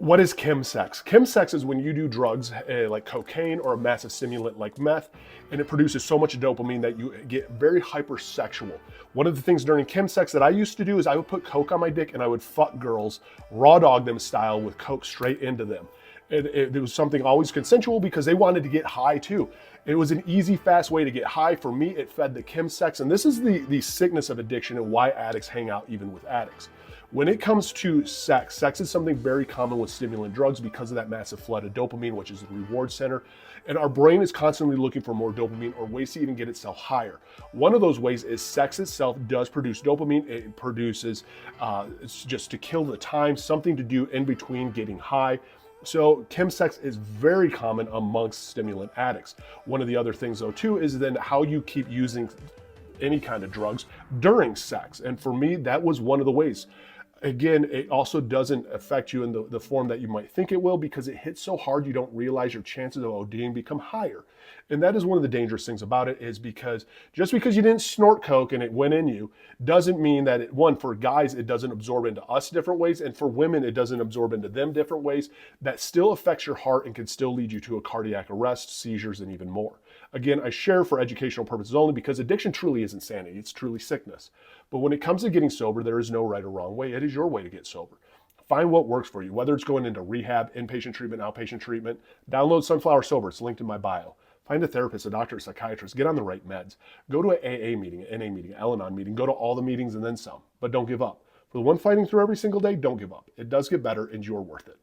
What is chemsex? Chemsex is when you do drugs like cocaine or a massive stimulant like meth, and it produces so much dopamine that you get very hypersexual. One of the things during chemsex that I used to do is I would put coke on my dick and I would fuck girls, raw dog them style with coke straight into them. It was something always consensual because they wanted to get high too. It was an easy, fast way to get high. For me, it fed the chemsex, and this is the sickness of addiction and why addicts hang out even with addicts. When it comes to sex, sex is something very common with stimulant drugs because of that massive flood of dopamine, which is the reward center. And our brain is constantly looking for more dopamine or ways to even get itself higher. One of those ways is sex itself does produce dopamine. It produces, it's just to kill the time, something to do in between getting high. So chemsex is very common amongst stimulant addicts. One of the other things though too is then how you keep using any kind of drugs during sex. And for me, that was one of the ways. Again, it also doesn't affect you in the form that you might think it will because it hits so hard you don't realize your chances of ODing become higher. And that is one of the dangerous things about it is because just because you didn't snort coke and it went in you doesn't mean that one, for guys, it doesn't absorb into us different ways. And for women, it doesn't absorb into them different ways. That still affects your heart and can still lead you to a cardiac arrest, seizures, and even more. Again, I share for educational purposes only because addiction truly is insanity. It's truly sickness. But when it comes to getting sober, there is no right or wrong way. It is your way to get sober. Find what works for you, whether it's going into rehab, inpatient treatment, outpatient treatment. Download Sunflower Sober. It's linked in my bio. Find a therapist, a doctor, a psychiatrist. Get on the right meds. Go to an AA meeting, an NA meeting, an Al-Anon meeting. Go to all the meetings and then some. But don't give up. For the one fighting through every single day, don't give up. It does get better and you're worth it.